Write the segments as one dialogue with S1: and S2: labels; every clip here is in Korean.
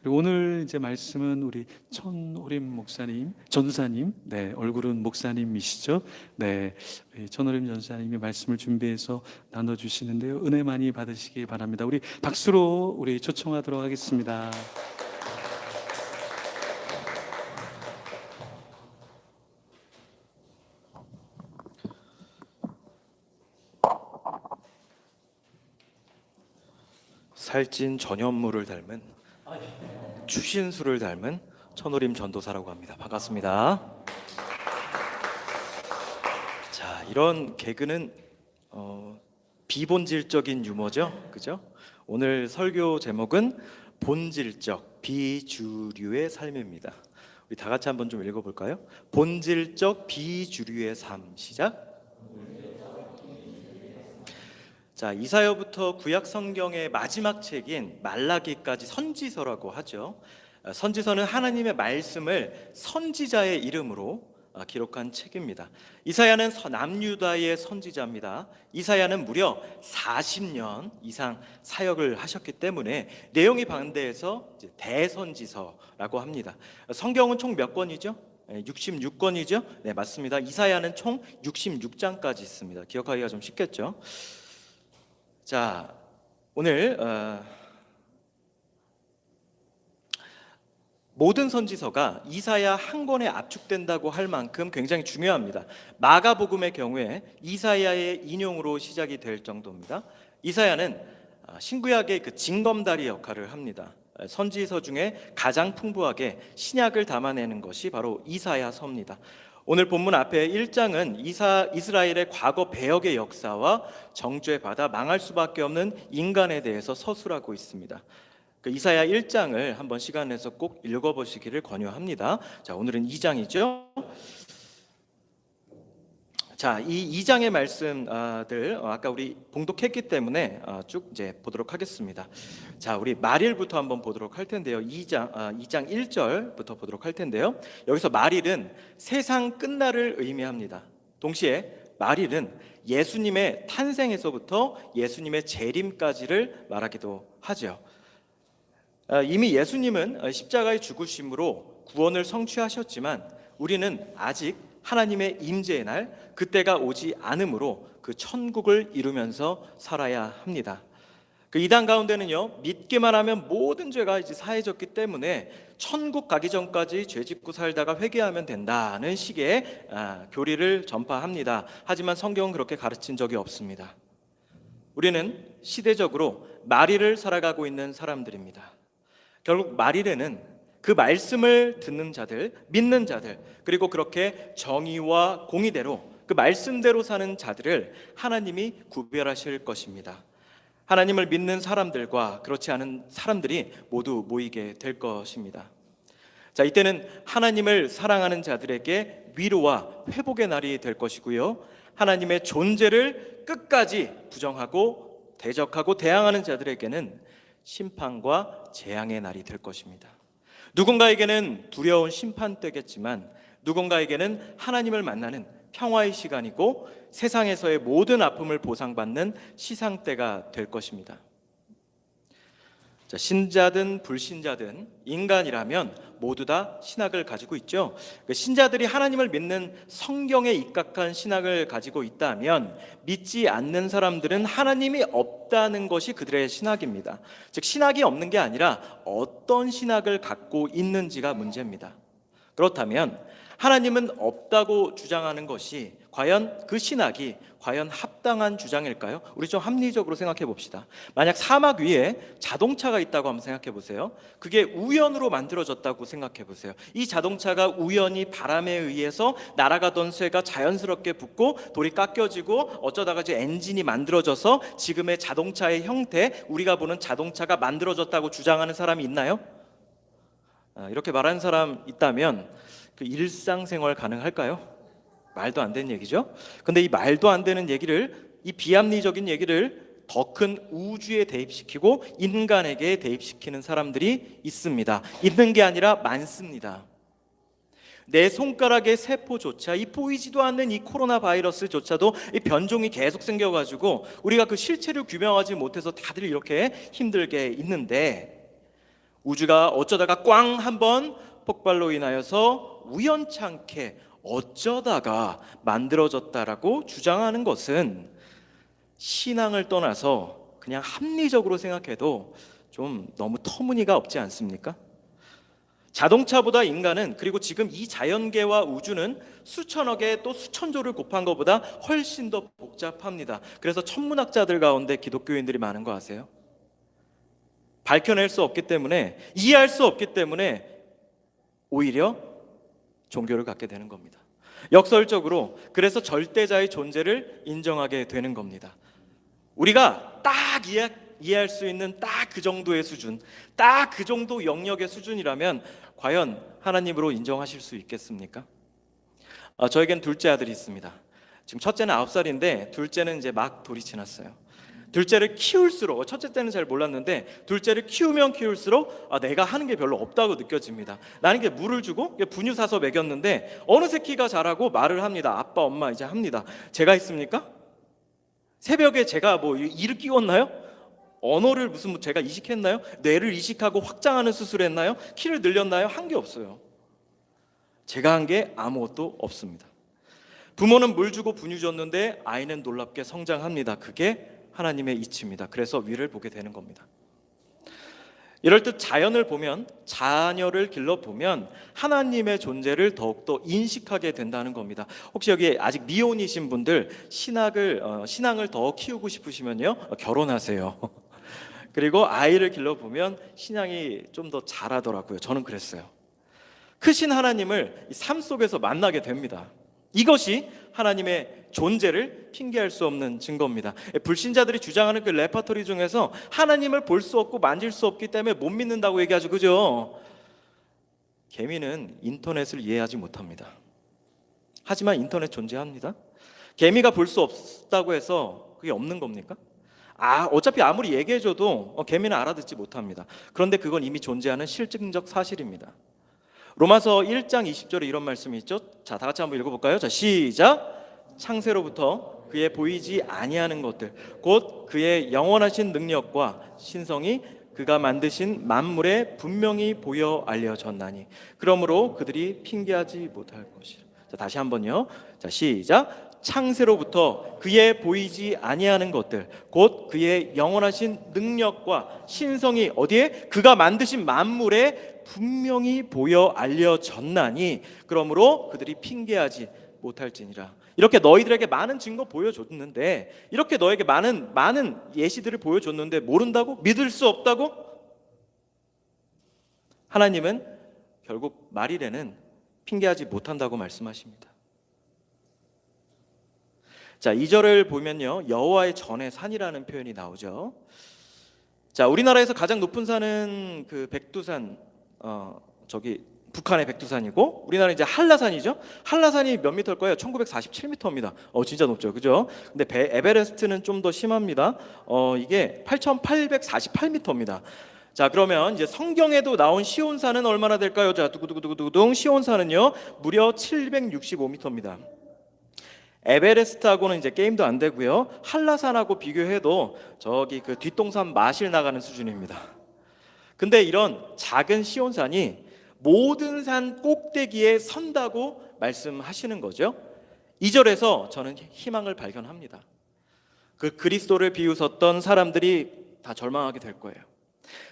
S1: 그리고 오늘 이제 말씀은 우리 천오림 목사님, 전사님, 네, 얼굴은 목사님이시죠? 네, 우리 천오림 전사님이 말씀을 준비해서 나눠주시는데요. 은혜 많이 받으시기 바랍니다. 우리 박수로 우리 초청하도록 하겠습니다.
S2: 살찐 전현무를 닮은 추신수를 닮은 천오림 전도사라고 합니다. 반갑습니다. 자, 이런 개그는 비본질적인 유머죠, 그죠? 오늘 설교 제목은 본질적 비주류의 삶입니다. 우리 다 같이 한번 좀 읽어볼까요? 본질적 비주류의 삶. 시작. 자, 이사야부터 구약 성경의 마지막 책인 말라기까지 선지서라고 하죠. 선지서는 하나님의 말씀을 선지자의 이름으로 기록한 책입니다. 이사야는 남유다의 선지자입니다. 이사야는 무려 40년 이상 사역을 하셨기 때문에 내용이 방대해서 대선지서라고 합니다. 성경은 총 몇 권이죠? 66권이죠? 네, 맞습니다. 이사야는 총 66장까지 있습니다. 기억하기가 좀 쉽겠죠? 자, 오늘 모든 선지서가 이사야 한 권에 압축된다고 할 만큼 굉장히 중요합니다. 마가복음의 경우에 이사야의 인용으로 시작이 될 정도입니다. 이사야는 신구약의 그 징검다리 역할을 합니다. 선지서 중에 가장 풍부하게 신약을 담아내는 것이 바로 이사야서입니다. 오늘 본문 앞에 1장은 이스라엘의 과거 배역의 역사와 정죄 받아 망할 수밖에 없는 인간에 대해서 서술하고 있습니다. 그 이사야 1장을 한번 시간 내서 꼭 읽어보시기를 권유합니다. 자, 오늘은 2장이죠. 자, 이 2장의 말씀들 아까 우리 봉독했기 때문에 쭉 이제 보도록 하겠습니다. 자, 우리 말일부터 한번 보도록 할 텐데요. 2장 1절부터 보도록 할 텐데요. 여기서 말일은 세상 끝날을 의미합니다. 동시에 말일은 예수님의 탄생에서부터 예수님의 재림까지를 말하기도 하죠. 이미 예수님은 십자가의 죽으심으로 구원을 성취하셨지만 우리는 아직 하나님의 임재의 날 그때가 오지 않으므로 그 천국을 이루면서 살아야 합니다. 그 이단 가운데는요, 믿기만 하면 모든 죄가 이제 사해졌기 때문에 천국 가기 전까지 죄 짓고 살다가 회개하면 된다는 식의 교리를 전파합니다. 하지만 성경은 그렇게 가르친 적이 없습니다. 우리는 시대적으로 말일을 살아가고 있는 사람들입니다. 결국 말일에는 그 말씀을 듣는 자들, 믿는 자들, 그리고 그렇게 정의와 공의대로 그 말씀대로 사는 자들을 하나님이 구별하실 것입니다. 하나님을 믿는 사람들과 그렇지 않은 사람들이 모두 모이게 될 것입니다. 자, 이때는 하나님을 사랑하는 자들에게 위로와 회복의 날이 될 것이고요, 하나님의 존재를 끝까지 부정하고 대적하고 대항하는 자들에게는 심판과 재앙의 날이 될 것입니다. 누군가에게는 두려운 심판때겠지만 누군가에게는 하나님을 만나는 평화의 시간이고 세상에서의 모든 아픔을 보상받는 시상때가 될 것입니다. 자, 신자든 불신자든 인간이라면 모두 다 신학을 가지고 있죠. 신자들이 하나님을 믿는 성경에 입각한 신학을 가지고 있다면 믿지 않는 사람들은 하나님이 없다는 것이 그들의 신학입니다. 즉, 신학이 없는 게 아니라 어떤 신학을 갖고 있는지가 문제입니다. 그렇다면 하나님은 없다고 주장하는 것이 과연 그 신학이 과연 합당한 주장일까요? 우리 좀 합리적으로 생각해 봅시다. 만약 사막 위에 자동차가 있다고 한번 생각해 보세요. 그게 우연으로 만들어졌다고 생각해 보세요. 이 자동차가 우연히 바람에 의해서 날아가던 쇠가 자연스럽게 붙고 돌이 깎여지고 어쩌다가 이제 엔진이 만들어져서 지금의 자동차의 형태, 우리가 보는 자동차가 만들어졌다고 주장하는 사람이 있나요? 이렇게 말하는 사람 있다면 그 일상생활 가능할까요? 말도 안 되는 얘기죠. 근데 이 말도 안 되는 얘기를, 이 비합리적인 얘기를 더 큰 우주에 대입시키고 인간에게 대입시키는 사람들이 있습니다. 있는 게 아니라 많습니다. 내 손가락의 세포조차, 이 보이지도 않는 이 코로나 바이러스조차도 이 변종이 계속 생겨가지고 우리가 그 실체를 규명하지 못해서 다들 이렇게 힘들게 있는데, 우주가 어쩌다가 꽝 한번 폭발로 인하여서 우연찮게 어쩌다가 만들어졌다라고 주장하는 것은 신앙을 떠나서 그냥 합리적으로 생각해도 좀 너무 터무니가 없지 않습니까? 자동차보다 인간은, 그리고 지금 이 자연계와 우주는 수천억에 또 수천조를 곱한 것보다 훨씬 더 복잡합니다. 그래서 천문학자들 가운데 기독교인들이 많은 거 아세요? 밝혀낼 수 없기 때문에, 이해할 수 없기 때문에 오히려 종교를 갖게 되는 겁니다. 역설적으로 그래서 절대자의 존재를 인정하게 되는 겁니다. 우리가 딱 이해할 수 있는 딱 그 정도의 수준, 딱 그 정도 영역의 수준이라면 과연 하나님으로 인정하실 수 있겠습니까? 저에겐 둘째 아들이 있습니다. 지금 첫째는 9살인데 둘째는 이제 막 돌이 지났어요. 둘째를 키울수록, 첫째 때는 잘 몰랐는데 둘째를 키우면 키울수록 내가 하는 게 별로 없다고 느껴집니다. 나는 이게 물을 주고 분유 사서 먹였는데 어느새 키가 자라고 말을 합니다. 아빠, 엄마 이제 합니다. 제가 했습니까? 새벽에 제가 뭐 이를 끼웠나요? 언어를 무슨 제가 이식했나요? 뇌를 이식하고 확장하는 수술했나요? 키를 늘렸나요? 한 게 없어요. 제가 한 게 아무것도 없습니다. 부모는 물 주고 분유 줬는데 아이는 놀랍게 성장합니다. 그게 하나님의 이치입니다. 그래서 위를 보게 되는 겁니다. 이럴 때 자연을 보면, 자녀를 길러보면 하나님의 존재를 더욱더 인식하게 된다는 겁니다. 혹시 여기 아직 미혼이신 분들 신앙을 더 키우고 싶으시면요, 결혼하세요. 그리고 아이를 길러보면 신앙이 좀 더 자라더라고요. 저는 그랬어요. 크신 하나님을 삶 속에서 만나게 됩니다. 이것이 하나님의 존재를 핑계할 수 없는 증거입니다. 불신자들이 주장하는 그 레퍼토리 중에서 하나님을 볼 수 없고 만질 수 없기 때문에 못 믿는다고 얘기하죠. 그죠? 개미는 인터넷을 이해하지 못합니다. 하지만 인터넷 존재합니다. 개미가 볼 수 없다고 해서 그게 없는 겁니까? 어차피 아무리 얘기해줘도 개미는 알아듣지 못합니다. 그런데 그건 이미 존재하는 실증적 사실입니다. 로마서 1장 20절에 이런 말씀이 있죠. 자, 다 같이 한번 읽어볼까요? 자, 시작. 창세로부터 그의 보이지 아니하는 것들, 곧 그의 영원하신 능력과 신성이 그가 만드신 만물에 분명히 보여 알려졌나니 그러므로 그들이 핑계하지 못할 것이라. 자, 다시 한번요. 자, 시작. 창세로부터 그의 보이지 아니하는 것들, 곧 그의 영원하신 능력과 신성이 어디에? 그가 만드신 만물에 분명히 보여 알려졌나니 그러므로 그들이 핑계하지 못할지니라. 이렇게 너희들에게 많은 증거 보여줬는데, 이렇게 너에게 많은 예시들을 보여줬는데 모른다고? 믿을 수 없다고? 하나님은 결국 말일에는 핑계하지 못한다고 말씀하십니다. 자, 2절을 보면요, 여호와의 전의 산이라는 표현이 나오죠. 자, 우리나라에서 가장 높은 산은 그 백두산, 저기 북한의 백두산이고, 우리나라 이제 한라산이죠. 한라산이 몇 미터일 거예요? 1947m입니다. 진짜 높죠, 그죠? 근데 에베레스트는 좀 더 심합니다. 이게 8,848m입니다. 자, 그러면 이제 성경에도 나온 시온산은 얼마나 될까요? 자, 두구두구두구두구 시온산은요 무려 765m입니다. 에베레스트하고는 이제 게임도 안 되고요. 한라산하고 비교해도 저기 그 뒷동산 마실 나가는 수준입니다. 근데 이런 작은 시온산이 모든 산 꼭대기에 선다고 말씀하시는 거죠. 2절에서 저는 희망을 발견합니다. 그 그리스도를 비웃었던 사람들이 다 절망하게 될 거예요.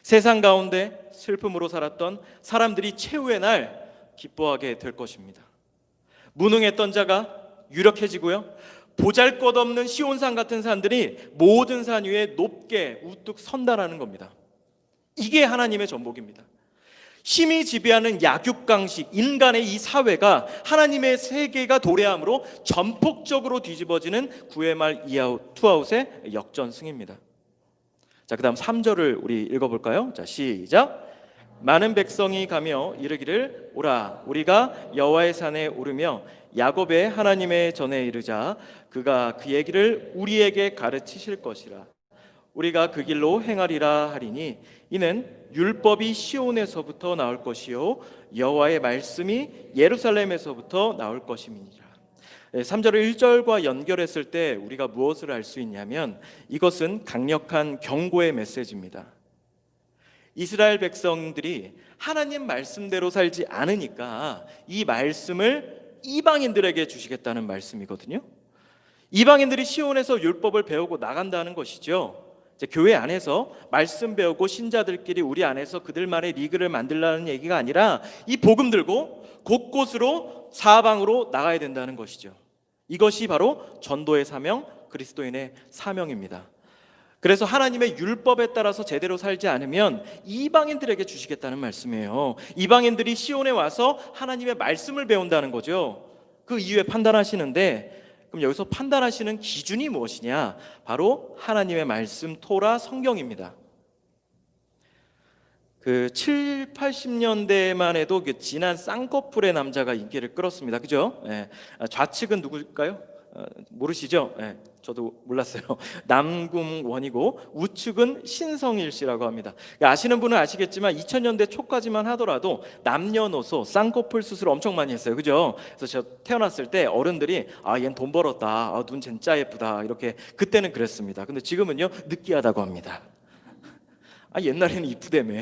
S2: 세상 가운데 슬픔으로 살았던 사람들이 최후의 날 기뻐하게 될 것입니다. 무능했던 자가 유력해지고요, 보잘것없는 시온산 같은 산들이 모든 산 위에 높게 우뚝 선다라는 겁니다. 이게 하나님의 전복입니다. 힘이 지배하는 약육강식, 인간의 이 사회가 하나님의 세계가 도래함으로 전폭적으로 뒤집어지는 9회 말 투아웃의 역전승입니다. 자, 그 다음 3절을 우리 읽어볼까요? 자, 시작. 많은 백성이 가며 이르기를 오라, 우리가 여호와의 산에 오르며 야곱의 하나님의 전에 이르자 그가 그 얘기를 우리에게 가르치실 것이라. 우리가 그 길로 행하리라 하리니 이는 율법이 시온에서부터 나올 것이요 여호와의 말씀이 예루살렘에서부터 나올 것임이니라. 3절을 1절과 연결했을 때 우리가 무엇을 알 수 있냐면 이것은 강력한 경고의 메시지입니다. 이스라엘 백성들이 하나님 말씀대로 살지 않으니까 이 말씀을 이방인들에게 주시겠다는 말씀이거든요. 이방인들이 시온에서 율법을 배우고 나간다는 것이죠. 이제 교회 안에서 말씀 배우고 신자들끼리 우리 안에서 그들만의 리그를 만들라는 얘기가 아니라 이 복음 들고 곳곳으로 사방으로 나가야 된다는 것이죠. 이것이 바로 전도의 사명, 그리스도인의 사명입니다. 그래서 하나님의 율법에 따라서 제대로 살지 않으면 이방인들에게 주시겠다는 말씀이에요. 이방인들이 시온에 와서 하나님의 말씀을 배운다는 거죠. 그 이유에 판단하시는데, 그럼 여기서 판단하시는 기준이 무엇이냐? 바로 하나님의 말씀, 토라, 성경입니다. 그 7, 80년대만 해도 그 진한 쌍꺼풀의 남자가 인기를 끌었습니다. 그죠? 예. 좌측은 누굴까요? 모르시죠? 예, 저도 몰랐어요. 남궁원이고 우측은 신성일 씨라고 합니다. 아시는 분은 아시겠지만 2000년대 초까지만 하더라도 남녀노소 쌍꺼풀 수술 엄청 많이 했어요. 그죠? 그래서 저 태어났을 때 어른들이 얘는 돈 벌었다, 눈 진짜 예쁘다, 이렇게 그때는 그랬습니다. 근데 지금은요, 느끼하다고 합니다. 옛날에는 이쁘다며.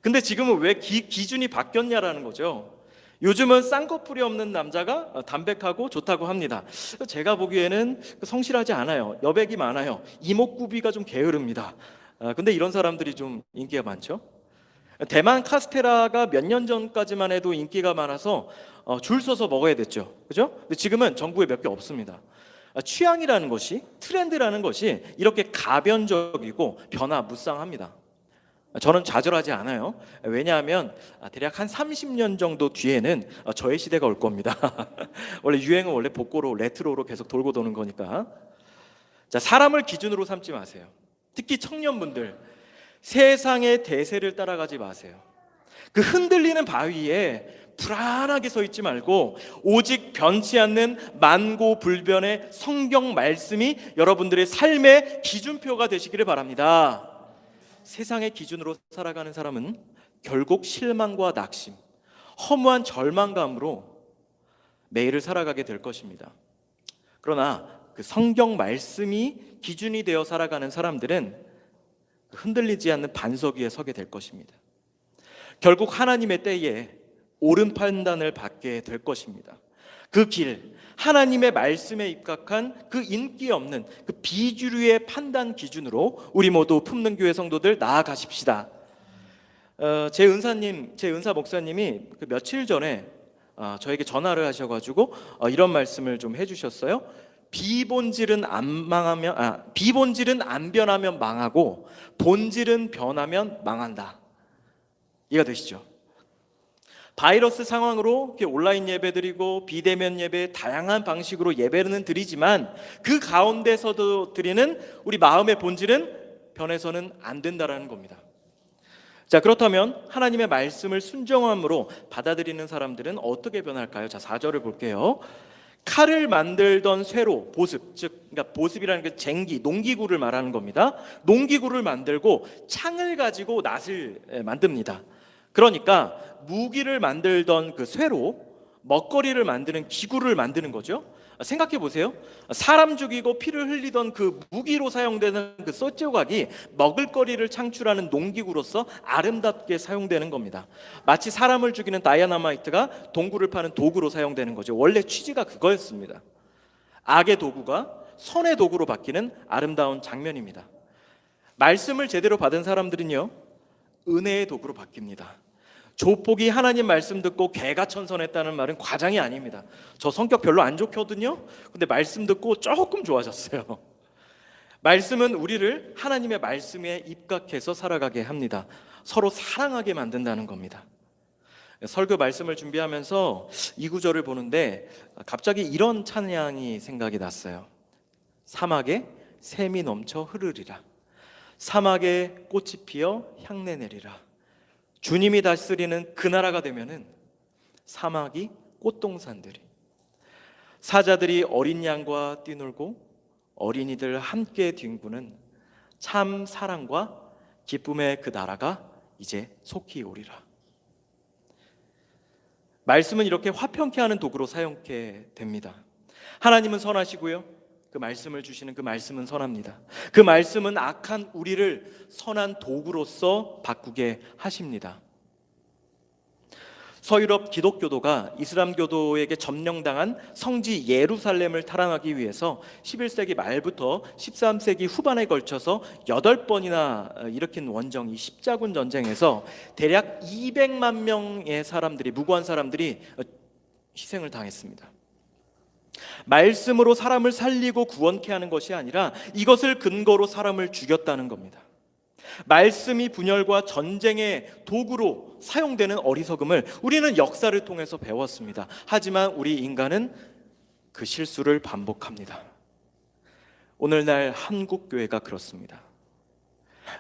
S2: 근데 지금은 왜 기준이 바뀌었냐라는 거죠. 요즘은 쌍꺼풀이 없는 남자가 담백하고 좋다고 합니다. 제가 보기에는 성실하지 않아요. 여백이 많아요. 이목구비가 좀 게으릅니다. 근데 이런 사람들이 좀 인기가 많죠. 대만 카스테라가 몇 년 전까지만 해도 인기가 많아서 줄 서서 먹어야 됐죠. 그죠? 근데 지금은 정부에 몇 개 없습니다. 취향이라는 것이, 트렌드라는 것이 이렇게 가변적이고 변화무쌍합니다. 저는 좌절하지 않아요. 왜냐하면 대략 한 30년 정도 뒤에는 저의 시대가 올 겁니다. 원래 유행은 원래 복고로, 레트로로 계속 돌고 도는 거니까. 자, 사람을 기준으로 삼지 마세요. 특히 청년분들, 세상의 대세를 따라가지 마세요. 그 흔들리는 바위에 불안하게 서 있지 말고 오직 변치 않는 만고불변의 성경 말씀이 여러분들의 삶의 기준표가 되시기를 바랍니다. 세상의 기준으로 살아가는 사람은 결국 실망과 낙심, 허무한 절망감으로 매일을 살아가게 될 것입니다. 그러나 그 성경 말씀이 기준이 되어 살아가는 사람들은 흔들리지 않는 반석 위에 서게 될 것입니다. 결국 하나님의 때에 옳은 판단을 받게 될 것입니다. 그 길, 하나님의 말씀에 입각한 그 인기 없는 그 비주류의 판단 기준으로 우리 모두 품는 교회 성도들 나아가십시다. 제 은사 목사님이 그 며칠 전에 저에게 전화를 하셔가지고 이런 말씀을 좀 해주셨어요. 비본질은 안 변하면 망하고 본질은 변하면 망한다. 이해가 되시죠? 바이러스 상황으로 온라인 예배 드리고 비대면 예배, 다양한 방식으로 예배는 드리지만 그 가운데서도 드리는 우리 마음의 본질은 변해서는 안 된다라는 겁니다. 자, 그렇다면 하나님의 말씀을 순종함으로 받아들이는 사람들은 어떻게 변할까요? 자, 4절을 볼게요. 칼을 만들던 쇠로 보습, 그러니까 보습이라는 게 쟁기, 농기구를 말하는 겁니다. 농기구를 만들고 창을 가지고 낫을 만듭니다. 그러니까 무기를 만들던 그 쇠로 먹거리를 만드는 기구를 만드는 거죠. 생각해 보세요. 사람 죽이고 피를 흘리던 그 무기로 사용되는 그 쇠조각이 먹을거리를 창출하는 농기구로서 아름답게 사용되는 겁니다. 마치 사람을 죽이는 다이아나마이트가 동굴을 파는 도구로 사용되는 거죠. 원래 취지가 그거였습니다. 악의 도구가 선의 도구로 바뀌는 아름다운 장면입니다. 말씀을 제대로 받은 사람들은요, 은혜의 도구로 바뀝니다. 조폭이 하나님 말씀 듣고 개가천선했다는 말은 과장이 아닙니다. 저 성격 별로 안 좋거든요. 근데 말씀 듣고 조금 좋아졌어요. 말씀은 우리를 하나님의 말씀에 입각해서 살아가게 합니다. 서로 사랑하게 만든다는 겁니다. 설교 말씀을 준비하면서 이 구절을 보는데 갑자기 이런 찬양이 생각이 났어요. 사막에 샘이 넘쳐 흐르리라. 사막에 꽃이 피어 향내 내리라. 주님이 다스리는 그 나라가 되면은 사막이 꽃동산들이, 사자들이 어린 양과 뛰놀고 어린이들 함께 뒹구는 참 사랑과 기쁨의 그 나라가 이제 속히 오리라. 말씀은 이렇게 화평케 하는 도구로 사용게 됩니다. 하나님은 선하시고요, 그 말씀을 주시는 그 말씀은 선합니다. 그 말씀은 악한 우리를 선한 도구로서 바꾸게 하십니다. 서유럽 기독교도가 이슬람교도에게 점령당한 성지 예루살렘을 탈환하기 위해서 11세기 말부터 13세기 후반에 걸쳐서 8번이나 일으킨 원정 이 십자군 전쟁에서 대략 200만 명의 사람들이, 무고한 사람들이 희생을 당했습니다. 말씀으로 사람을 살리고 구원케 하는 것이 아니라 이것을 근거로 사람을 죽였다는 겁니다. 말씀이 분열과 전쟁의 도구로 사용되는 어리석음을 우리는 역사를 통해서 배웠습니다. 하지만 우리 인간은 그 실수를 반복합니다. 오늘날 한국 교회가 그렇습니다.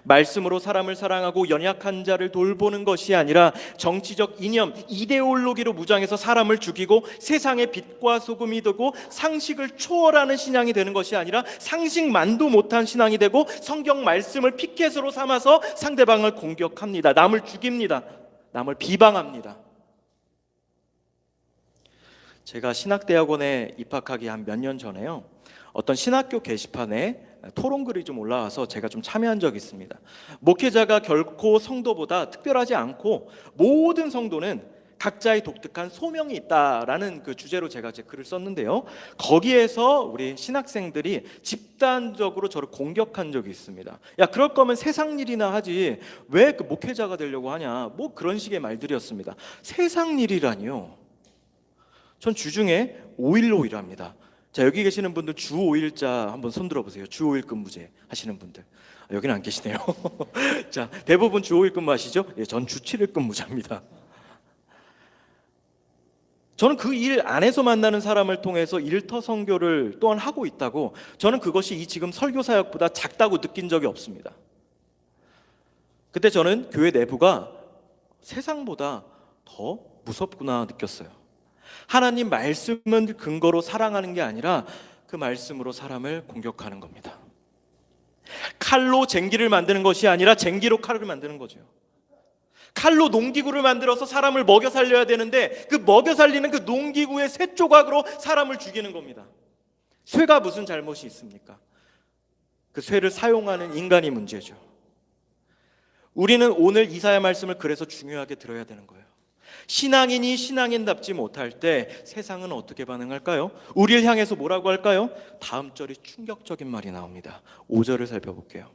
S2: 말씀으로 사람을 사랑하고 연약한 자를 돌보는 것이 아니라 정치적 이념, 이데올로기로 무장해서 사람을 죽이고 세상의 빛과 소금이 되고 상식을 초월하는 신앙이 되는 것이 아니라 상식만도 못한 신앙이 되고 성경 말씀을 피켓으로 삼아서 상대방을 공격합니다. 남을 죽입니다. 남을 비방합니다. 제가 신학대학원에 입학하기 한 몇 년 전에요, 어떤 신학교 게시판에 토론글이 좀 올라와서 제가 좀 참여한 적이 있습니다. 목회자가 결코 성도보다 특별하지 않고 모든 성도는 각자의 독특한 소명이 있다라는 그 주제로 제가 제 글을 썼는데요, 거기에서 우리 신학생들이 집단적으로 저를 공격한 적이 있습니다. 야, 그럴 거면 세상 일이나 하지 왜 그 목회자가 되려고 하냐, 뭐 그런 식의 말들이었습니다. 세상 일이라니요. 전 주중에 5일로 일합니다. 자, 여기 계시는 분들 주 5일자 한번 손 들어보세요. 주 5일 근무제 하시는 분들. 여기는 안 계시네요. 자, 대부분 주 5일 근무하시죠? 예, 전 주 7일 근무자입니다. 저는 그 일 안에서 만나는 사람을 통해서 일터 선교를 또한 하고 있다고, 저는 그것이 이 지금 설교 사역보다 작다고 느낀 적이 없습니다. 그때 저는 교회 내부가 세상보다 더 무섭구나 느꼈어요. 하나님 말씀은 근거로 사랑하는 게 아니라 그 말씀으로 사람을 공격하는 겁니다. 칼로 쟁기를 만드는 것이 아니라 쟁기로 칼을 만드는 거죠. 칼로 농기구를 만들어서 사람을 먹여 살려야 되는데 그 먹여 살리는 그 농기구의 쇠 조각으로 사람을 죽이는 겁니다. 쇠가 무슨 잘못이 있습니까? 그 쇠를 사용하는 인간이 문제죠. 우리는 오늘 이사야 말씀을 그래서 중요하게 들어야 되는 거예요. 신앙인이 신앙인답지 못할 때 세상은 어떻게 반응할까요? 우리를 향해서 뭐라고 할까요? 다음 절이 충격적인 말이 나옵니다. 5절을 살펴볼게요.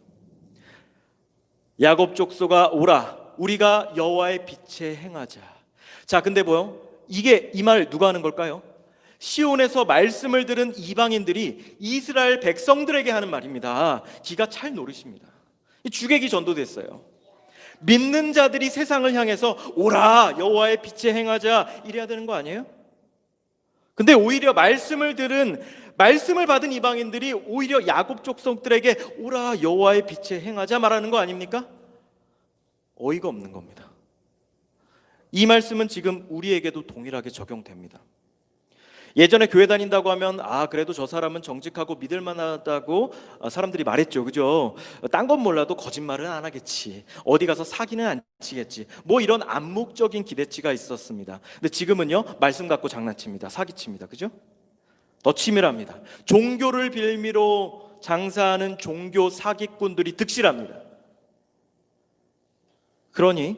S2: 야곱 족속아 오라, 우리가 여호와의 빛에 행하자. 자, 근데 뭐요? 이 말 누가 하는 걸까요? 시온에서 말씀을 들은 이방인들이 이스라엘 백성들에게 하는 말입니다. 기가 찰 노릇입니다. 주객이 전도됐어요. 믿는 자들이 세상을 향해서 오라 여호와의 빛에 행하자 이래야 되는 거 아니에요? 근데 오히려 말씀을 받은 이방인들이 오히려 야곱 족속들에게 오라 여호와의 빛에 행하자 말하는 거 아닙니까? 어이가 없는 겁니다. 이 말씀은 지금 우리에게도 동일하게 적용됩니다. 예전에 교회 다닌다고 하면 그래도 저 사람은 정직하고 믿을 만하다고 사람들이 말했죠. 그죠? 딴 건 몰라도 거짓말은 안 하겠지. 어디 가서 사기는 안 치겠지. 뭐 이런 암묵적인 기대치가 있었습니다. 근데 지금은요, 말씀 갖고 장난칩니다. 사기칩니다. 그죠? 더 치밀합니다. 종교를 빌미로 장사하는 종교 사기꾼들이 득실합니다. 그러니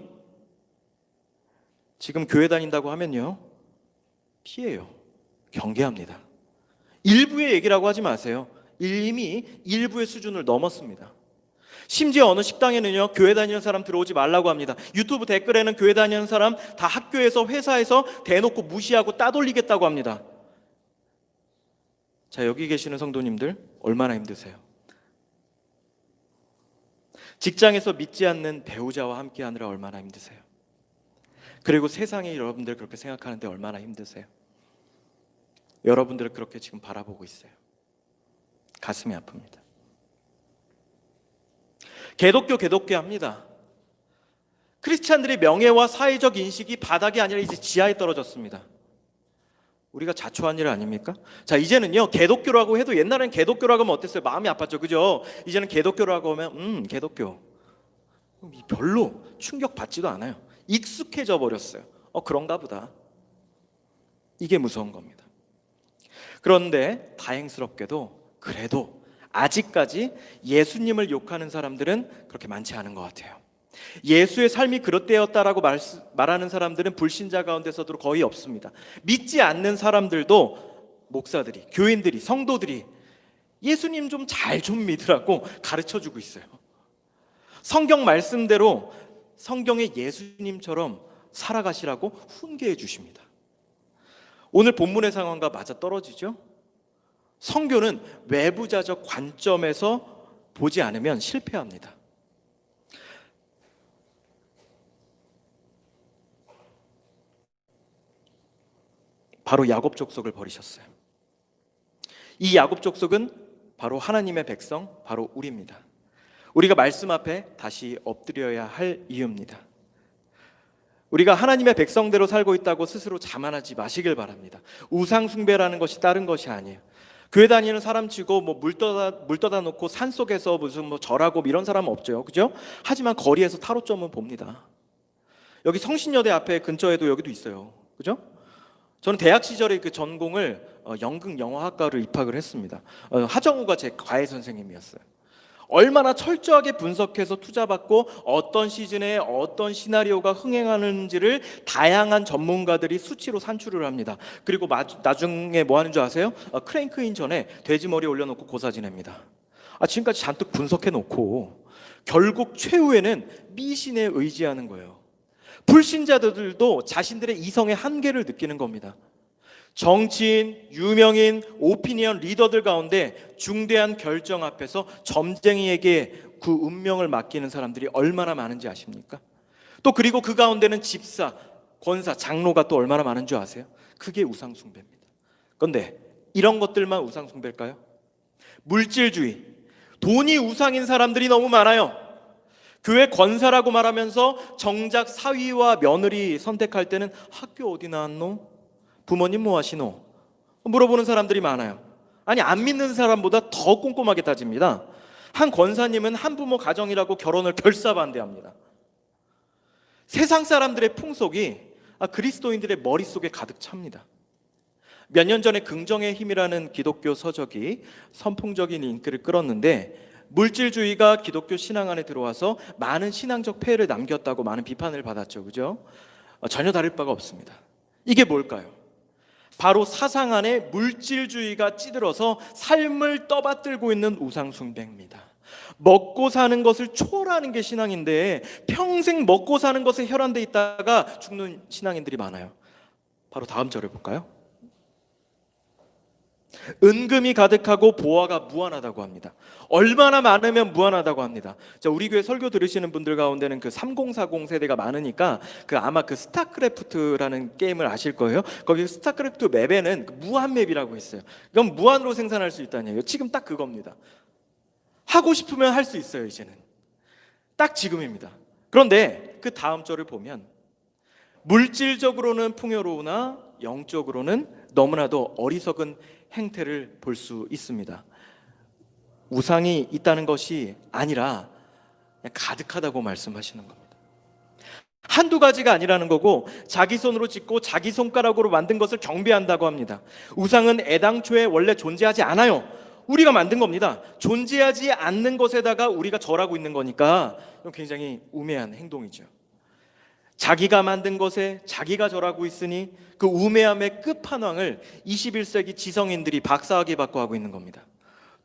S2: 지금 교회 다닌다고 하면요, 피해요. 경계합니다. 일부의 얘기라고 하지 마세요. 이미 일부의 수준을 넘었습니다. 심지어 어느 식당에는요, 교회 다니는 사람 들어오지 말라고 합니다. 유튜브 댓글에는 교회 다니는 사람 다 학교에서 회사에서 대놓고 무시하고 따돌리겠다고 합니다. 자, 여기 계시는 성도님들 얼마나 힘드세요? 직장에서 믿지 않는 배우자와 함께 하느라 얼마나 힘드세요? 그리고 세상에 여러분들 그렇게 생각하는데 얼마나 힘드세요? 여러분들을 그렇게 지금 바라보고 있어요. 가슴이 아픕니다. 개독교 합니다. 크리스찬들의 명예와 사회적 인식이 바닥이 아니라 이제 지하에 떨어졌습니다. 우리가 자초한 일 아닙니까? 자, 이제는요, 개독교라고 해도 옛날에는 개독교라고 하면 어땠어요? 마음이 아팠죠. 그죠? 이제는 개독교라고 하면 개독교 별로 충격받지도 않아요. 익숙해져 버렸어요. 그런가 보다. 이게 무서운 겁니다. 그런데 다행스럽게도 그래도 아직까지 예수님을 욕하는 사람들은 그렇게 많지 않은 것 같아요. 예수의 삶이 그릇되었다라고 말하는 사람들은 불신자 가운데서도 거의 없습니다. 믿지 않는 사람들도 목사들이, 교인들이, 성도들이 예수님 좀 잘 좀 믿으라고 가르쳐주고 있어요. 성경 말씀대로 성경의 예수님처럼 살아가시라고 훈계해 주십니다. 오늘 본문의 상황과 맞아 떨어지죠? 성교는 외부자적 관점에서 보지 않으면 실패합니다. 바로 야곱 족속을 버리셨어요. 이 야곱 족속은 바로 하나님의 백성, 바로 우리입니다. 우리가 말씀 앞에 다시 엎드려야 할 이유입니다. 우리가 하나님의 백성대로 살고 있다고 스스로 자만하지 마시길 바랍니다. 우상 숭배라는 것이 다른 것이 아니에요. 교회 다니는 사람 치고 물 떠다 놓고 산 속에서 무슨 절하고 이런 사람은 없죠, 그죠? 하지만 거리에서 타로점은 봅니다. 여기 성신여대 앞에 근처에도 여기도 있어요, 그죠? 저는 대학 시절에 그 전공을 연극 영화학과로 입학을 했습니다. 하정우가 제 과외 선생님이었어요. 얼마나 철저하게 분석해서 투자받고 어떤 시즌에 어떤 시나리오가 흥행하는지를 다양한 전문가들이 수치로 산출을 합니다. 그리고 나중에 뭐 하는 줄 아세요? 크랭크인 전에 돼지 머리 올려놓고 고사 지냅니다. 지금까지 잔뜩 분석해 놓고 결국 최후에는 미신에 의지하는 거예요. 불신자들도 자신들의 이성의 한계를 느끼는 겁니다. 정치인, 유명인, 오피니언 리더들 가운데 중대한 결정 앞에서 점쟁이에게 그 운명을 맡기는 사람들이 얼마나 많은지 아십니까? 또 그리고 그 가운데는 집사, 권사, 장로가 또 얼마나 많은 줄 아세요? 그게 우상숭배입니다. 그런데 이런 것들만 우상숭배일까요? 물질주의, 돈이 우상인 사람들이 너무 많아요. 교회 권사라고 말하면서 정작 사위와 며느리 선택할 때는 학교 어디 나왔노? 부모님 뭐 하시노? 물어보는 사람들이 많아요. 아니, 안 믿는 사람보다 더 꼼꼼하게 따집니다. 한 권사님은 한부모 가정이라고 결혼을 결사반대합니다. 세상 사람들의 풍속이 그리스도인들의 머릿속에 가득 찹니다. 몇 년 전에 긍정의 힘이라는 기독교 서적이 선풍적인 인기를 끌었는데 물질주의가 기독교 신앙 안에 들어와서 많은 신앙적 폐해를 남겼다고 많은 비판을 받았죠, 그죠? 전혀 다를 바가 없습니다. 이게 뭘까요? 바로 사상 안에 물질주의가 찌들어서 삶을 떠받들고 있는 우상숭배입니다. 먹고 사는 것을 초월하는 게 신앙인데 평생 먹고 사는 것에 혈안돼 있다가 죽는 신앙인들이 많아요. 바로 다음 절을 볼까요? 은금이 가득하고 보화가 무한하다고 합니다. 얼마나 많으면 무한하다고 합니다. 자, 우리 교회 설교 들으시는 분들 가운데는 그 3040 세대가 많으니까 아마 그 스타크래프트라는 게임을 아실 거예요. 거기 스타크래프트 맵에는 무한 맵이라고 있어요. 그럼 무한으로 생산할 수 있다는 얘기예요. 지금 딱 그겁니다. 하고 싶으면 할 수 있어요. 이제는 딱 지금입니다. 그런데 그 다음 절을 보면 물질적으로는 풍요로우나 영적으로는 너무나도 어리석은 행태를 볼 수 있습니다. 우상이 있다는 것이 아니라 그냥 가득하다고 말씀하시는 겁니다. 한두 가지가 아니라는 거고 자기 손으로 짓고 자기 손가락으로 만든 것을 경배한다고 합니다. 우상은 애당초에 원래 존재하지 않아요. 우리가 만든 겁니다. 존재하지 않는 것에다가 우리가 절하고 있는 거니까 이건 굉장히 우매한 행동이죠. 자기가 만든 것에 자기가 절하고 있으니 그 우매함의 끝판왕을 21세기 지성인들이 박사학위 받고 하고 있는 겁니다.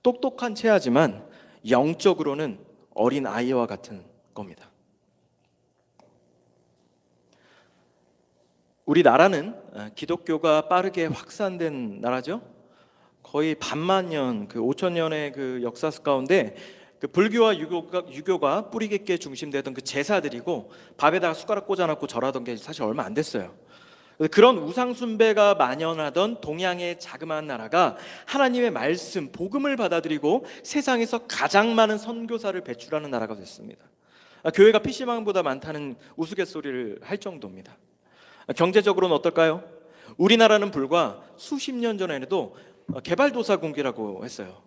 S2: 똑똑한 체하지만 영적으로는 어린 아이와 같은 겁니다. 우리나라는 기독교가 빠르게 확산된 나라죠. 거의 반만 년, 5천 년의 그 역사 가운데 불교와 유교가 뿌리 깊게 중심되던 그 제사드리고 밥에다가 숟가락 꽂아놓고 절하던 게 사실 얼마 안 됐어요. 그런 우상숭배가 만연하던 동양의 자그마한 나라가 하나님의 말씀, 복음을 받아들이고 세상에서 가장 많은 선교사를 배출하는 나라가 됐습니다. 교회가 PC방보다 많다는 우스갯소리를 할 정도입니다. 경제적으로는 어떨까요? 우리나라는 불과 수십 년 전에도 개발도상국이라고 했어요.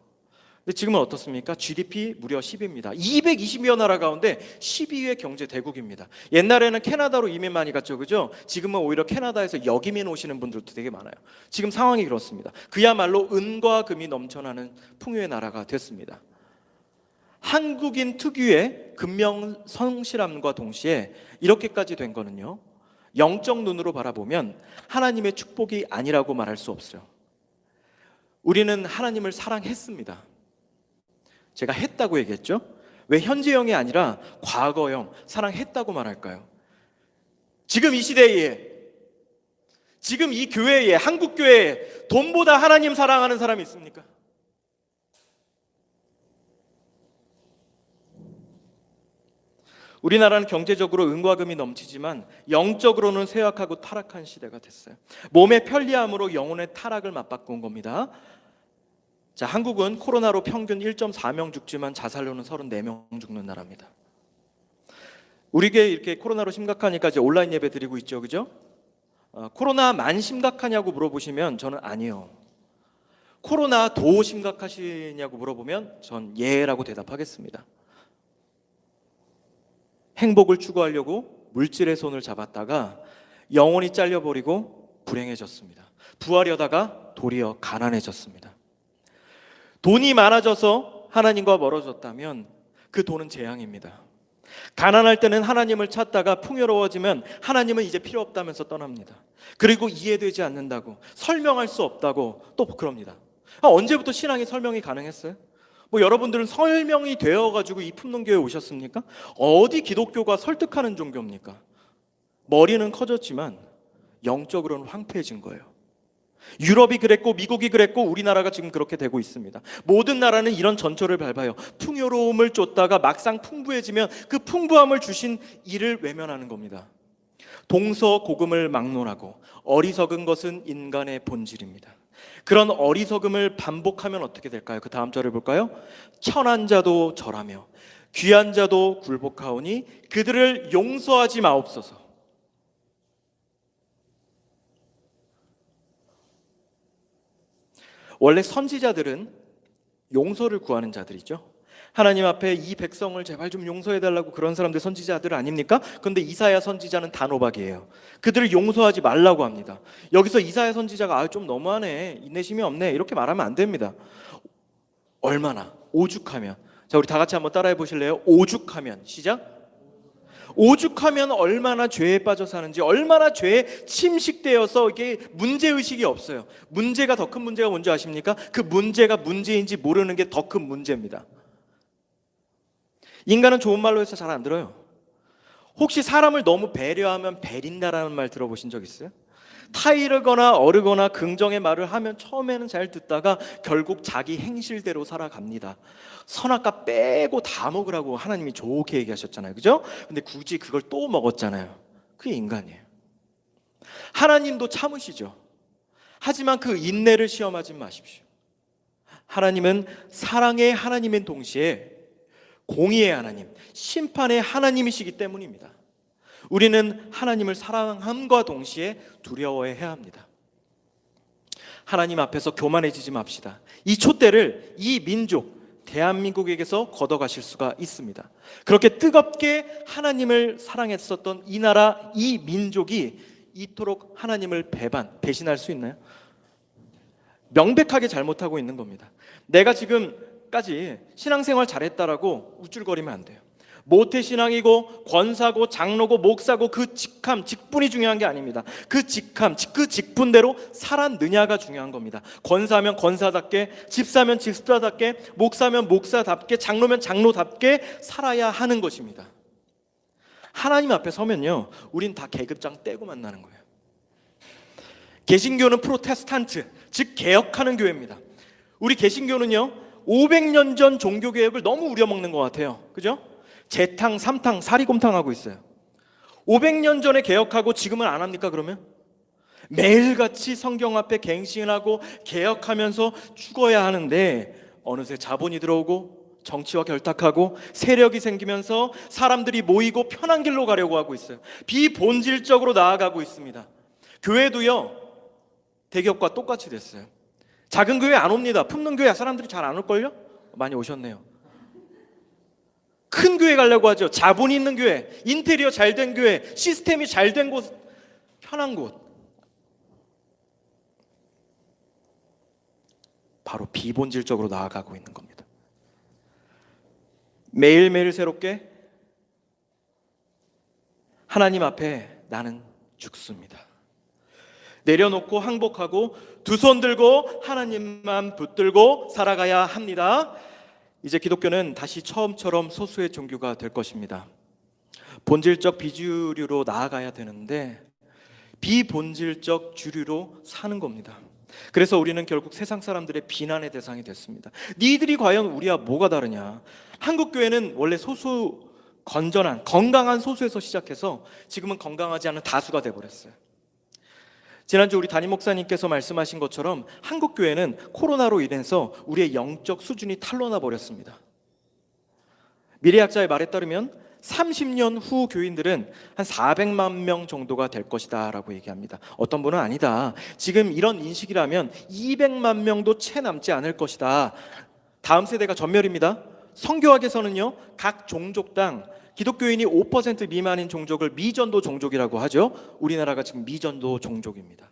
S2: 근데 지금은 어떻습니까? GDP 무려 10위입니다. 220여 나라 가운데 12위의 경제 대국입니다. 옛날에는 캐나다로 이민 많이 갔죠, 그죠? 지금은 오히려 캐나다에서 역이민 오시는 분들도 되게 많아요. 지금 상황이 그렇습니다. 그야말로 은과 금이 넘쳐나는 풍요의 나라가 됐습니다. 한국인 특유의 근명 성실함과 동시에 이렇게까지 된 거는요, 영적 눈으로 바라보면 하나님의 축복이 아니라고 말할 수 없어요. 우리는 하나님을 사랑했습니다. 제가 했다고 얘기했죠? 왜 현재형이 아니라 과거형 사랑했다고 말할까요? 지금 이 시대에, 지금 이 교회에, 한국 교회에 돈보다 하나님 사랑하는 사람이 있습니까? 우리나라는 경제적으로 은과 금이 넘치지만 영적으로는 쇠약하고 타락한 시대가 됐어요. 몸의 편리함으로 영혼의 타락을 맞바꾼 겁니다. 자, 한국은 코로나로 평균 1.4명 죽지만 자살로는 34명 죽는 나라입니다. 우리게 이렇게 코로나로 심각하니까 이제 온라인 예배 드리고 있죠, 그죠? 코로나만 심각하냐고 물어보시면 저는 아니요. 코로나 더 심각하시냐고 물어보면 전 예라고 대답하겠습니다. 행복을 추구하려고 물질의 손을 잡았다가 영혼이 잘려버리고 불행해졌습니다. 부하려다가 도리어 가난해졌습니다. 돈이 많아져서 하나님과 멀어졌다면 그 돈은 재앙입니다. 가난할 때는 하나님을 찾다가 풍요로워지면 하나님은 이제 필요 없다면서 떠납니다. 그리고 이해되지 않는다고, 설명할 수 없다고 또 그럽니다. 언제부터 신앙이 설명이 가능했어요? 여러분들은 설명이 되어가지고 이 품론교회에 오셨습니까? 어디 기독교가 설득하는 종교입니까? 머리는 커졌지만 영적으로는 황폐해진 거예요. 유럽이 그랬고 미국이 그랬고 우리나라가 지금 그렇게 되고 있습니다. 모든 나라는 이런 전철을 밟아요. 풍요로움을 쫓다가 막상 풍부해지면 그 풍부함을 주신 이를 외면하는 겁니다. 동서고금을 막론하고 어리석은 것은 인간의 본질입니다. 그런 어리석음을 반복하면 어떻게 될까요? 그 다음 절을 볼까요? 천한 자도 절하며 귀한 자도 굴복하오니 그들을 용서하지 마옵소서. 원래 선지자들은 용서를 구하는 자들이죠. 하나님 앞에 이 백성을 제발 좀 용서해달라고 그런 사람들 선지자들 아닙니까? 그런데 이사야 선지자는 단호박이에요. 그들을 용서하지 말라고 합니다. 여기서 이사야 선지자가 좀 너무하네, 인내심이 없네 이렇게 말하면 안 됩니다. 얼마나 오죽하면, 자 우리 다 같이 한번 따라해 보실래요? 오죽하면, 시작. 오죽하면 얼마나 죄에 빠져 사는지, 얼마나 죄에 침식되어서 이게 문제의식이 없어요. 문제가 더 큰 문제가 뭔지 아십니까? 그 문제가 문제인지 모르는 게 더 큰 문제입니다. 인간은 좋은 말로 해서 잘 안 들어요. 혹시 사람을 너무 배려하면 배린다라는 말 들어보신 적 있어요? 타이르거나 어르거나 긍정의 말을 하면 처음에는 잘 듣다가 결국 자기 행실대로 살아갑니다. 선악과 빼고 다 먹으라고 하나님이 좋게 얘기하셨잖아요, 그죠? 근데 굳이 그걸 또 먹었잖아요. 그게 인간이에요. 하나님도 참으시죠. 하지만 그 인내를 시험하지 마십시오. 하나님은 사랑의 하나님인 동시에 공의의 하나님, 심판의 하나님이시기 때문입니다. 우리는 하나님을 사랑함과 동시에 두려워해야 합니다. 하나님 앞에서 교만해지지 맙시다. 이 촛대를 이 민족, 대한민국에게서 걷어가실 수가 있습니다. 그렇게 뜨겁게 하나님을 사랑했었던 이 나라, 이 민족이 이토록 하나님을 배신할 수 있나요? 명백하게 잘못하고 있는 겁니다. 내가 지금까지 신앙생활 잘했다라고 우쭐거리면 안 돼요. 모태신앙이고 권사고 장로고 목사고 그 직함, 직분이 중요한 게 아닙니다. 그 직함, 그 직분대로 살았느냐가 중요한 겁니다. 권사면 권사답게, 집사면 집사답게, 목사면 목사답게, 장로면 장로답게 살아야 하는 것입니다. 하나님 앞에 서면요, 우린 다 계급장 떼고 만나는 거예요. 개신교는 프로테스탄트, 즉 개혁하는 교회입니다. 우리 개신교는요 500년 전 종교개혁을 너무 우려먹는 것 같아요. 그죠? 재탕, 삼탕, 사리곰탕 하고 있어요. 500년 전에 개혁하고 지금은 안 합니까 그러면? 매일같이 성경 앞에 갱신하고 개혁하면서 죽어야 하는데 어느새 자본이 들어오고 정치와 결탁하고 세력이 생기면서 사람들이 모이고 편한 길로 가려고 하고 있어요. 비본질적으로 나아가고 있습니다. 교회도요 대기업과 똑같이 됐어요. 작은 교회 안 옵니다. 품는 교회 사람들이 잘 안 올걸요? 많이 오셨네요. 큰 교회 가려고 하죠. 자본이 있는 교회, 인테리어 잘 된 교회, 시스템이 잘 된 곳, 편한 곳. 바로 비본질적으로 나아가고 있는 겁니다. 매일매일 새롭게 하나님 앞에 나는 죽습니다. 내려놓고 항복하고 두 손 들고 하나님만 붙들고 살아가야 합니다. 이제 기독교는 다시 처음처럼 소수의 종교가 될 것입니다. 본질적 비주류로 나아가야 되는데 비본질적 주류로 사는 겁니다. 그래서 우리는 결국 세상 사람들의 비난의 대상이 됐습니다. 니들이 과연 우리와 뭐가 다르냐? 한국 교회는 원래 소수, 건전한 건강한 소수에서 시작해서 지금은 건강하지 않은 다수가 돼버렸어요. 지난주 우리 담임 목사님께서 말씀하신 것처럼 한국 교회는 코로나로 인해서 우리의 영적 수준이 탄로나 버렸습니다. 미래학자의 말에 따르면 30년 후 교인들은 한 400만 명 정도가 될 것이다 라고 얘기합니다. 어떤 분은 아니다, 지금 이런 인식이라면 200만 명도 채 남지 않을 것이다. 다음 세대가 전멸입니다. 성교학에서는요, 각 종족당 기독교인이 5% 미만인 종족을 미전도 종족이라고 하죠. 우리나라가 지금 미전도 종족입니다.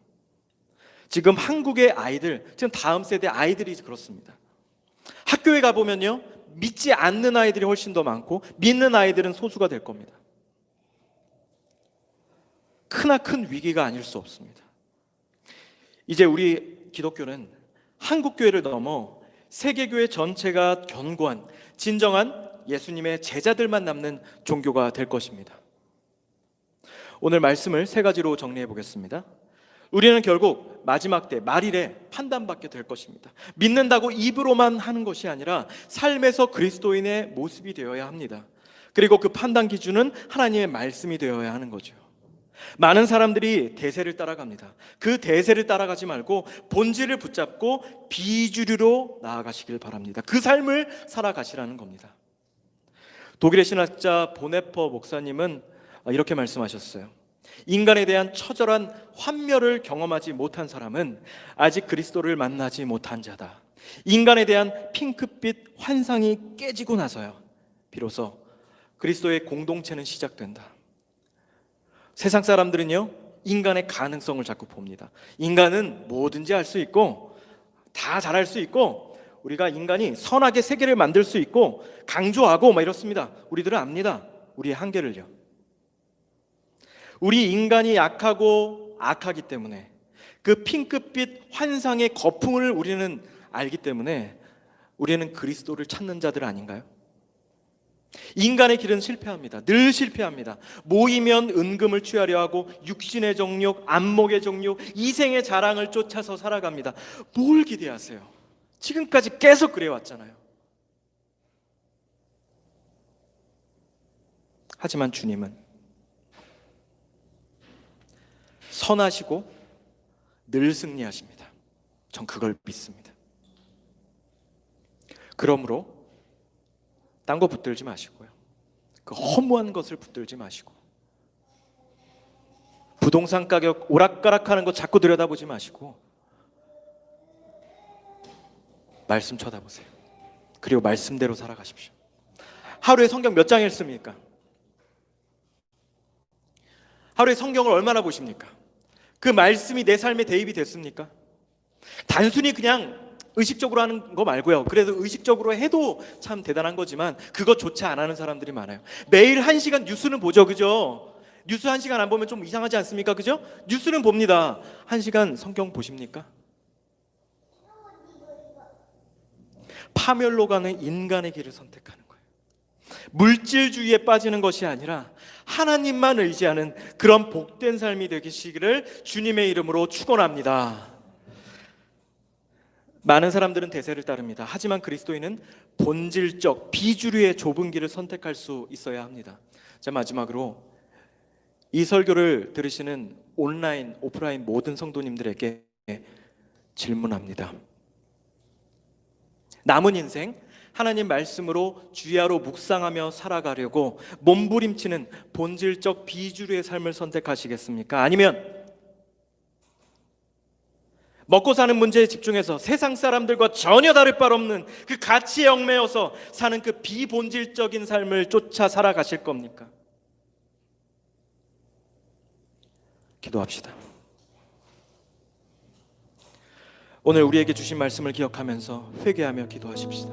S2: 지금 한국의 아이들, 지금 다음 세대 아이들이 그렇습니다. 학교에 가보면요, 믿지 않는 아이들이 훨씬 더 많고 믿는 아이들은 소수가 될 겁니다. 크나큰 위기가 아닐 수 없습니다. 이제 우리 기독교는 한국 교회를 넘어 세계교회 전체가 견고한 진정한 예수님의 제자들만 남는 종교가 될 것입니다. 오늘 말씀을 세 가지로 정리해 보겠습니다. 우리는 결국 마지막 때 말일에 판단받게 될 것입니다. 믿는다고 입으로만 하는 것이 아니라 삶에서 그리스도인의 모습이 되어야 합니다. 그리고 그 판단 기준은 하나님의 말씀이 되어야 하는 거죠. 많은 사람들이 대세를 따라갑니다. 그 대세를 따라가지 말고 본질을 붙잡고 비주류로 나아가시길 바랍니다. 그 삶을 살아가시라는 겁니다. 독일의 신학자 보네퍼 목사님은 이렇게 말씀하셨어요. 인간에 대한 처절한 환멸을 경험하지 못한 사람은 아직 그리스도를 만나지 못한 자다. 인간에 대한 핑크빛 환상이 깨지고 나서요, 비로소 그리스도의 공동체는 시작된다. 세상 사람들은요, 인간의 가능성을 자꾸 봅니다. 인간은 뭐든지 할 수 있고 다 잘할 수 있고 우리가 인간이 선하게 세계를 만들 수 있고 강조하고 막 이렇습니다. 우리들은 압니다, 우리의 한계를요. 우리 인간이 약하고 악하기 때문에 그 핑크빛 환상의 거품을 우리는 알기 때문에 우리는 그리스도를 찾는 자들 아닌가요? 인간의 길은 실패합니다. 늘 실패합니다. 모이면 은금을 취하려 하고 육신의 정욕, 안목의 정욕, 이생의 자랑을 쫓아서 살아갑니다. 뭘 기대하세요? 지금까지 계속 그래왔잖아요. 하지만 주님은 선하시고 늘 승리하십니다. 전 그걸 믿습니다. 그러므로 딴 거 붙들지 마시고요, 그 허무한 것을 붙들지 마시고 부동산 가격 오락가락하는 거 자꾸 들여다보지 마시고 말씀 쳐다보세요. 그리고 말씀대로 살아가십시오. 하루에 성경 몇 장 읽습니까? 하루에 성경을 얼마나 보십니까? 그 말씀이 내 삶에 대입이 됐습니까? 단순히 그냥 의식적으로 하는 거 말고요, 그래도 의식적으로 해도 참 대단한 거지만 그것조차 안 하는 사람들이 많아요. 매일 1시간 뉴스는 보죠, 그죠? 뉴스 1시간 안 보면 좀 이상하지 않습니까? 그죠? 뉴스는 봅니다. 1시간 성경 보십니까? 파멸로 가는 인간의 길을 선택하는 거예요. 물질주의에 빠지는 것이 아니라 하나님만 의지하는 그런 복된 삶이 되시기를 주님의 이름으로 축원합니다. 많은 사람들은 대세를 따릅니다. 하지만 그리스도인은 본질적 비주류의 좁은 길을 선택할 수 있어야 합니다. 자, 마지막으로 이 설교를 들으시는 온라인, 오프라인 모든 성도님들에게 질문합니다. 남은 인생 하나님 말씀으로 주야로 묵상하며 살아가려고 몸부림치는 본질적 비주류의 삶을 선택하시겠습니까? 아니면 먹고 사는 문제에 집중해서 세상 사람들과 전혀 다를 바 없는 그 가치에 얽매여서 사는 그 비본질적인 삶을 쫓아 살아가실 겁니까? 기도합시다. 오늘 우리에게 주신 말씀을 기억하면서 회개하며 기도하십시다.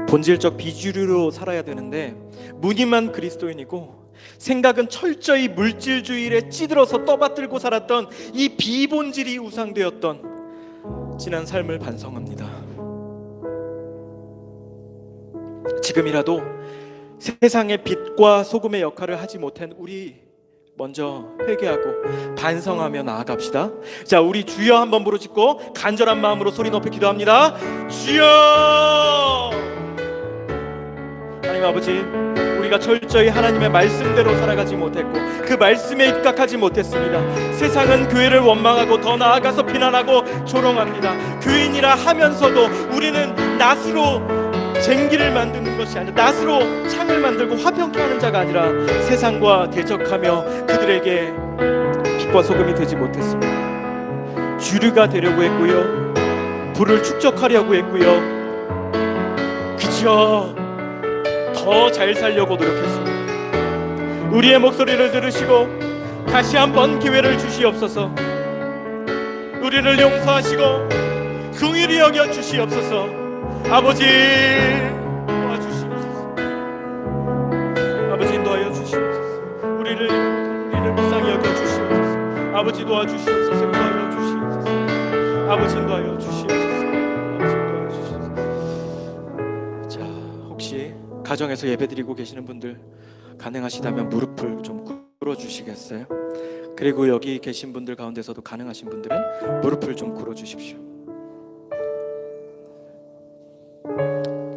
S2: 본질적 비주류로 살아야 되는데 무늬만 그리스도인이고 생각은 철저히 물질주의에 찌들어서 떠받들고 살았던 이 비본질이 우상되었던 지난 삶을 반성합니다. 지금이라도 세상의 빛과 소금의 역할을 하지 못한 우리 먼저 회개하고 반성하며 나아갑시다. 자, 우리 주여 한번 부르짖고 간절한 마음으로 소리 높이 기도합니다. 주여! 하나님 아버지, 우리가 철저히 하나님의 말씀대로 살아가지 못했고 그 말씀에 입각하지 못했습니다. 세상은 교회를 원망하고 더 나아가서 비난하고 조롱합니다. 교인이라 하면서도 우리는 낫으로 쟁기를 만드는 것이 아니라 낫으로 창을 만들고 화평케 하는 자가 아니라 세상과 대적하며 그들에게 빛과 소금이 되지 못했습니다. 주류가 되려고 했고요, 부를 축적하려고 했고요, 그저 더 잘 살려고 노력했습니다. 우리의 목소리를 들으시고 다시 한번 기회를 주시옵소서. 우리를 용서하시고 긍휼히 여겨 주시옵소서. 아버지 도와주시옵소서. 아버지 인도하여 주시옵소서. 우리를 불쌍히 여겨 주시옵소서. 아버지 도와주시옵소서. 인도하여 주시옵소서. 아버지 인도하여 주시옵소서. 아버지 인도하여 주시옵소서. 자, 혹시 가정에서 예배드리고 계시는 분들 가능하시다면 무릎을 좀 꿇어 주시겠어요? 그리고 여기 계신 분들 가운데서도 가능하신 분들은 무릎을 좀 꿇어 주십시오.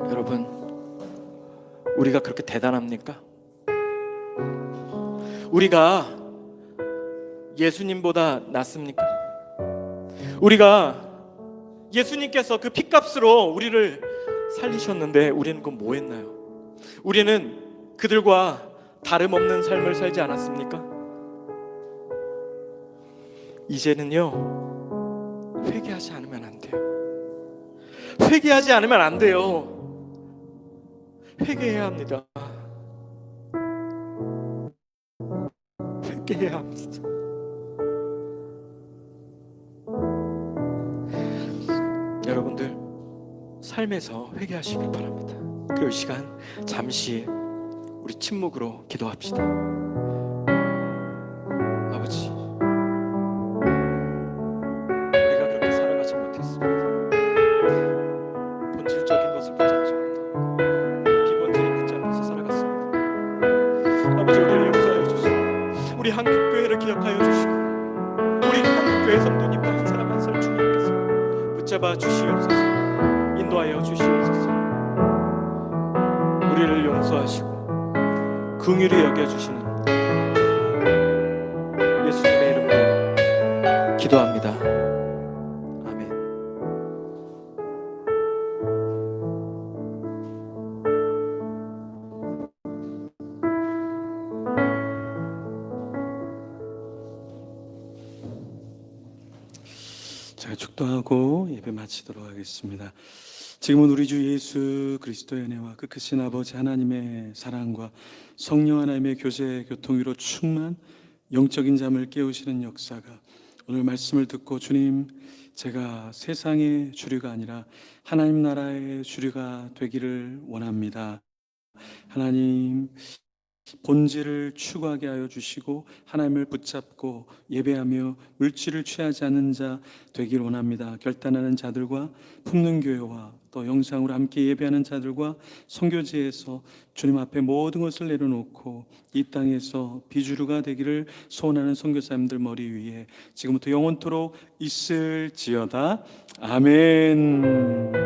S2: 여러분, 우리가 그렇게 대단합니까? 우리가 예수님보다 낫습니까? 우리가 예수님께서 그 핏값으로 우리를 살리셨는데 우리는 그건 뭐 했나요? 우리는 그들과 다름없는 삶을 살지 않았습니까? 이제는요, 회개하지 않으면 안 돼요. 회개하지 않으면 안 돼요. 회개해야 합니다. 회개해야 합니다. 여러분들 삶에서 회개하시길 바랍니다. 그리고 이 시간 잠시 우리 침묵으로 기도합시다. 아버지, 우리가 그렇게 살아가지 못했습니다. 본질적인 것을 붙잡지 못하고 비본질을 붙잡면서 살아갔습니다. 아버지, 우리를 용서하여 주시고 우리 한국교회를 기억하여 주시고 우리 한국교회 성도님과 한 사람 한 사람 주님께서 붙잡아 주시옵소서. 인도하여 주시옵소서. 우리를 용서하시고 긍휼히 여겨주시는 예수님의 이름으로 기도합니다. 아멘.
S1: 자, 축도하고 예배 마치도록 하겠습니다. 지금은 우리 주 예수 그리스도의 은혜와 그 크신 아버지 하나님의 사랑과 성령 하나님의 교제 교통 위로 충만 영적인 잠을 깨우시는 역사가 오늘 말씀을 듣고 주님, 제가 세상의 주류가 아니라 하나님 나라의 주류가 되기를 원합니다. 하나님, 본질을 추구하게 하여 주시고 하나님을 붙잡고 예배하며 물질을 취하지 않는 자 되길 원합니다. 결단하는 자들과 품는 교회와 또 영상으로 함께 예배하는 자들과 선교지에서 주님 앞에 모든 것을 내려놓고 이 땅에서 비주류가 되기를 소원하는 선교사님들 머리 위에 지금부터 영원토록 있을지어다. 아멘.